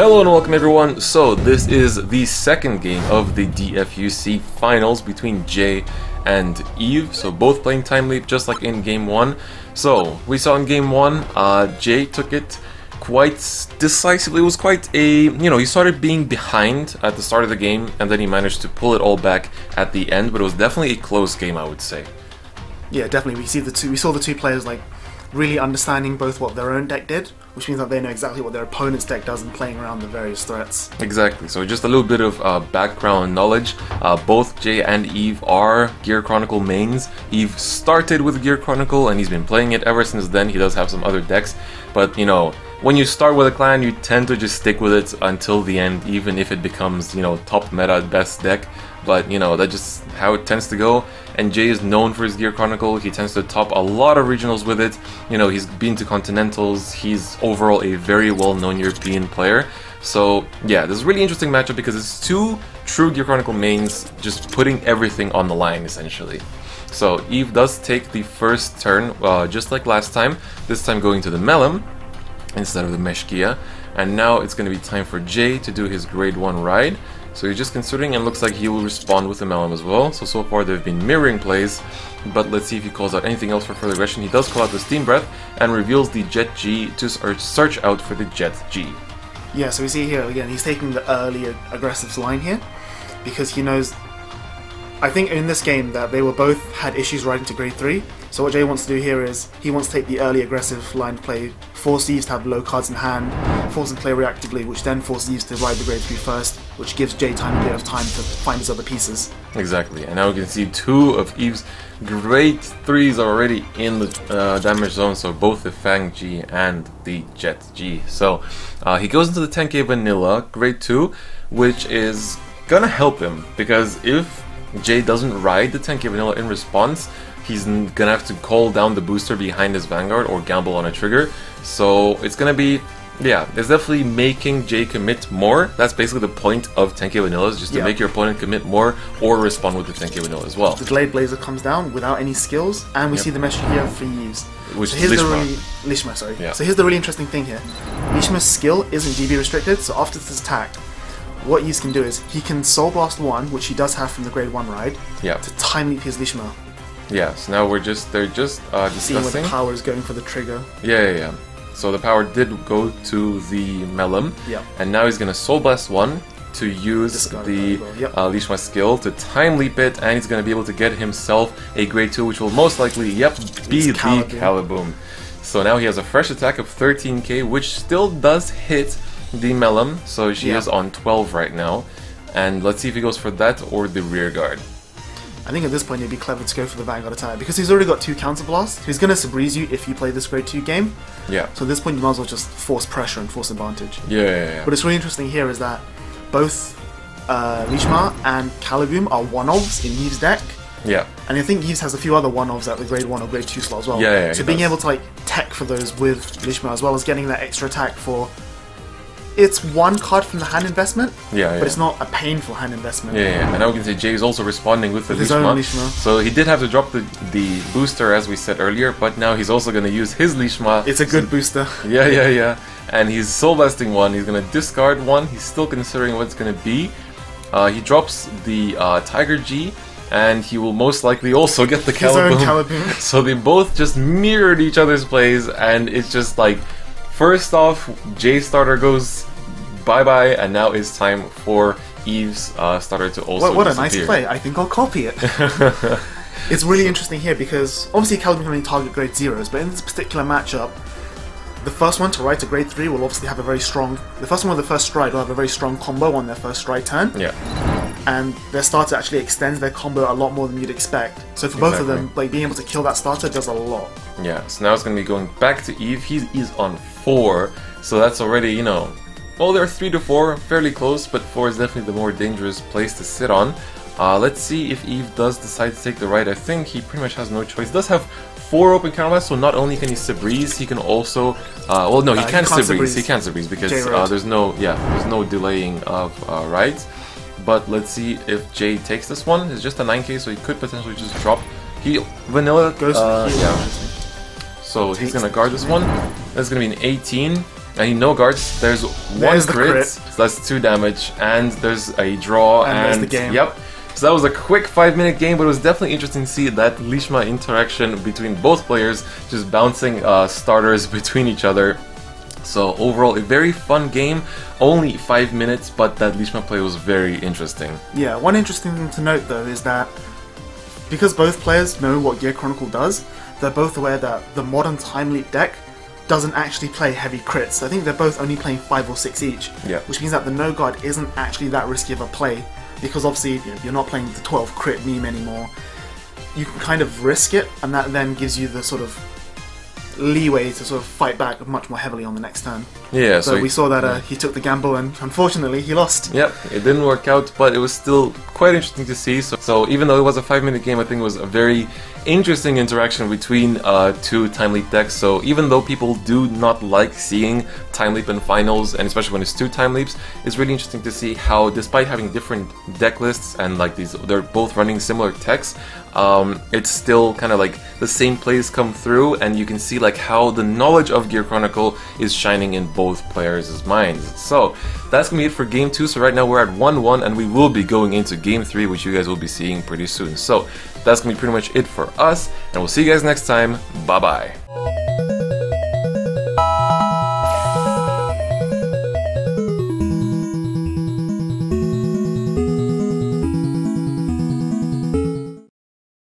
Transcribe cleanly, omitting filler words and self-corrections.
Hello and welcome everyone. So this is the second game of the DFUC finals between Jay and Yves. So both playing time leap just like in game 1. So we saw in game 1, Jay took it quite decisively. It was quite a, he started being behind at the start of the game and then he managed to pull it all back at the end, but it was definitely a close game, I would say. Yeah, definitely. We saw the two players like really understanding both what their own deck did, which means that they know exactly what their opponent's deck does and playing around the various threats. Exactly, so just a little bit of background knowledge. Both Jay and Yves are Gear Chronicle mains. Yves started with Gear Chronicle and he's been playing it ever since then. He does have some other decks, but when you start with a clan, you tend to just stick with it until the end, even if it becomes, top meta best deck. But, that's just how it tends to go. And Jay is known for his Gear Chronicle. He tends to top a lot of regionals with it. He's been to Continentals. He's overall a very well-known European player. So, yeah, this is a really interesting matchup because it's two true Gear Chronicle mains just putting everything on the line, essentially. So, Yves does take the first turn, just like last time. This time going to the Melon instead of the Meshkia. And now it's going to be time for Jay to do his grade 1 ride. So he's just considering and looks like he will respond with the Melon as well. So far they've been mirroring plays, but let's see if he calls out anything else for further aggression. He does call out the Steam Breath and reveals the Jet G to search out for the Jet G. Yeah, so we see here again, he's taking the early aggressive line here because he knows, I think in this game that they were both had issues riding to grade 3. So what Jay wants to do here is he wants to take the early aggressive line play, force Yves to have low cards in hand, force him to play reactively, which then forces Yves to ride the grade 3 first, which gives Jay a bit of time to find his other pieces. Exactly, and now we can see two of Yves' grade 3s are already in the damage zone, so both the Fang G and the Jet G. So he goes into the 10k vanilla, grade 2, which is gonna help him, because if Jay doesn't ride the 10k vanilla in response, he's gonna have to call down the booster behind his Vanguard or gamble on a trigger. So it's gonna be, yeah, it's definitely making Jay commit more. That's basically the point of 10k vanilla, is just to make your opponent commit more or respond with the 10k vanilla as well. The Glade Blazer comes down without any skills, and we see the Meshkia for Yves. Which is Lishma, sorry. Yeah. So here's the really interesting thing here. Lishma's skill isn't GB restricted, so after this attack, what Yves can do is he can Soul Blast 1, which he does have from the grade 1 ride, to time leap his Lishma. Yeah, so now they're just discussing. Seeing where the power is going for the trigger. Yeah. So the power did go to the Melon, and now he's gonna Soul Blast 1 to use the Lishma skill to time leap it, and he's gonna be able to get himself a grade 2, which will most likely, be the Caliboom. So now he has a fresh attack of 13k, which still does hit the Melon, so she is on 12 right now. And let's see if he goes for that or the rear guard. I think at this point it'd be clever to go for the Vanguard attack because he's already got 2 counter blasts. He's going to Sabreeze you if you play this grade 2 game. Yeah. So at this point you might as well just force pressure and force advantage. Yeah. But it's really interesting here is that both Lishma and Caliboom are one-offs in Yves' deck. Yeah. And I think Yves has a few other one-offs at the grade 1 or grade 2 slot as well. Yeah, so being able to tech for those with Lishma as well as getting that extra attack for... It's 1 card from the hand investment, but it's not a painful hand investment. And now we can say Jay is also responding with the his own Lishma. So he did have to drop the booster as we said earlier, but now he's also going to use his Lishma. It's a good booster. Yeah. And he's Soul Blasting 1, he's going to discard 1, he's still considering what it's going to be. He drops the Tiger G, and he will most likely also get the Caliboom. So they both just mirrored each other's plays, and it's just like... First off, Jay's starter goes bye-bye, and now it's time for Yves' starter to also What a nice play. I think I'll copy it. It's really interesting here because obviously Caliboom can only target grade 0s, but in this particular matchup, the first one to ride to grade 3 will obviously have a very strong... The first one with the first stride will have a very strong combo on their first stride turn. Yeah. And their starter actually extends their combo a lot more than you'd expect. So for both of them, being able to kill that starter does a lot. Yeah, so now it's going to be going back to Yves. He is on 4, so that's already, well, they're 3 to 4, fairly close, but 4 is definitely the more dangerous place to sit on. Let's see if Yves does decide to take the ride. I think he pretty much has no choice. He does have 4 open counterblasts, so not only can he Sabreeze, he can also... well, no, he can't Sabreeze. He can't Sabreeze because there's no delaying of rides. But let's see if Jay takes this one. It's just a 9k, so he could potentially just drop. Vanilla goes. So he's gonna guard this one. That's gonna be an 18. and he no guards. There's one the crit, crit. so that's 2 damage, and there's a draw, And there's the game. Yep. So that was a quick 5-minute game, but it was definitely interesting to see that Lishma interaction between both players, just bouncing starters between each other. So overall, a very fun game, only 5 minutes, but that Lishma play was very interesting. Yeah, one interesting thing to note though is that because both players know what Gear Chronicle does, they're both aware that the modern Time Leap deck doesn't actually play heavy crits. I think they're both only playing 5 or 6 each, Yeah. which means that the no guard isn't actually that risky of a play, because obviously you're not playing the 12 crit meme anymore. You can kind of risk it, and that then gives you the sort of leeway to sort of fight back much more heavily on the next turn. Yeah, So we saw that he took the gamble, and unfortunately he lost. Yep, it didn't work out, but it was still quite interesting to see. So even though it was a 5-minute game, I think it was a very interesting interaction between two Time Leap decks. So even though people do not like seeing Time Leap in finals, and especially when it's 2 Time Leaps, it's really interesting to see how, despite having different deck lists and like they're both running similar techs, it's still kind of like the same plays come through, and you can see like how the knowledge of Gear Chronicle is shining in both players' minds. So that's gonna be it for game 2. So right now we're at 1-1, and we will be going into game 3, which you guys will be seeing pretty soon. So that's gonna be pretty much it for us, and we'll see you guys next time. Bye bye.